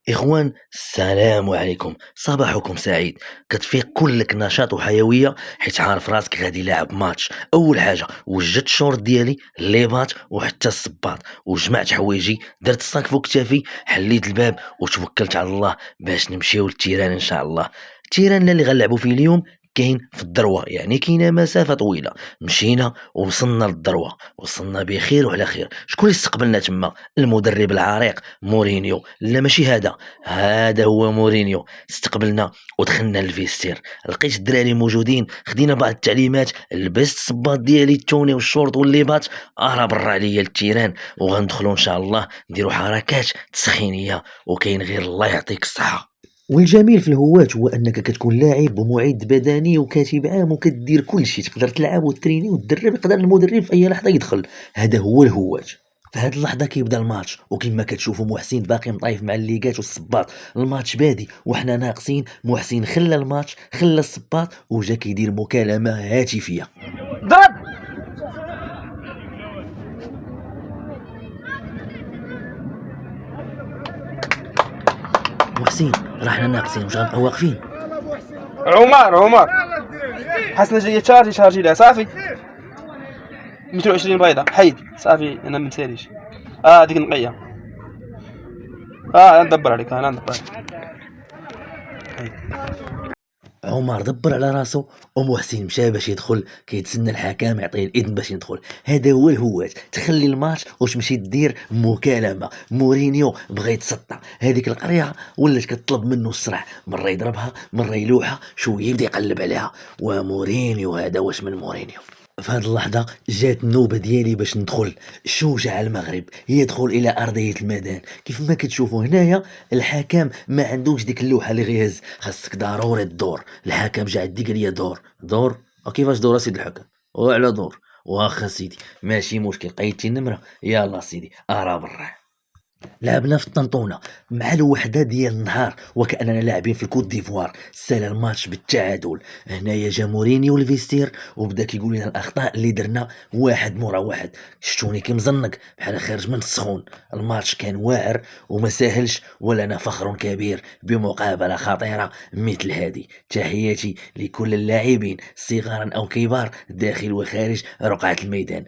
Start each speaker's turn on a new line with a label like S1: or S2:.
S1: إخوان، السلام عليكم، صباحكم سعيد. كتفيق كلك نشاط وحيوية حيت عارف راسك غادي لاعب ماتش. أول حاجة وجدت الشورت ديالي الليبات وحتى الصباط وجمعت حوايجي، درت الصاك فوق كتافي، حليت الباب وتوكلت على الله باش نمشيو للتيران إن شاء الله. التيران اللي غنلعبوا فيه اليوم كاين في الذروة، يعني كاينه مسافة طويلة. مشينا ووصلنا للذروة، وصلنا بخير وعلى خير. شكون اللي استقبلنا تما؟ المدرب العريق مورينيو. لا ماشي هذا هو مورينيو. استقبلنا ودخلنا للفيستير، لقيت الدراري موجودين، خدينا بعض التعليمات، لبست الصباط ديالي التوني والشورت والليبات، برا عليا للتيران، وغندخلوا ان شاء الله نديروا حركات تسخينيه، وكاين غير الله يعطيك الصحه. والجميل في الهواة هو انك كتكون لاعب ومعد بدني وكاتب عام وكدير كل شيء، تقدر تلعب وتريني وتدرب، يقدر المدرب في اي لحظه يدخل. هذا هو الهواة. في هاد اللحظه كيبدا الماتش، وكما كتشوفوا محسن باقي مطايف مع الليغات والصباط. الماتش بادي وحنا ناقصين. محسن خلى الماتش، خلى الصباط، وجا كيدير مكالمه هاتفيه.
S2: ضرب.
S1: محسن راه حنا ناقصين، واش غنبقاو واقفين؟
S2: عمر حسنا جاي شارجي لها صافي 220 بيضه حيد صافي. انا ما نساليش ديك نقيه. ندبر عليك، انا ندبر عليك.
S1: عمر دبر على راسو، ومحسن مشى باش يدخل، كيتسنى الحكم يعطيه الاذن باش يدخل. هذا هو الهواة، تخلي الماتش وتمشي دير مكالمه. مورينيو بغى يتسطى، هذيك القريه ولات كتطلب منه الصرع، مره يضربها مره يلوحها، شويه يبدا يقلب عليها. ومورينيو هذا واش من مورينيو. في هذه اللحظة جات النوبة ديالي باش ندخل. شجاع المغرب يدخل إلى أرضية الميدان. كيف ما كتشوفوا هنايا، الحكم ما عندوش ديك اللوحة اللي غيهز، خاصك ضروري الدور. الحكم جا عندي قال لي دور. وكيفاش دور سيدي الحكم؟ وعلى دور. واخا سيدي ماشي مشكل، قيدتي النمرة، يلا سيدي برا. لعبنا في الطنطونة مع الوحدة ديال النهار، وكأننا لاعبين في الكوت ديفوار. سال الماتش بالتعادل. هنايا جا مورينيو الفيستير وبدا كيقول لنا الاخطاء اللي درنا واحد مورا واحد. شتوني كمزنق بحال خارج من السخون. الماتش كان واعر وما ساهلش، ولنا فخر كبير بمقابلة خطيرة مثل هذه. تحياتي لكل اللاعبين صغارا او كبار داخل وخارج رقعة الميدان.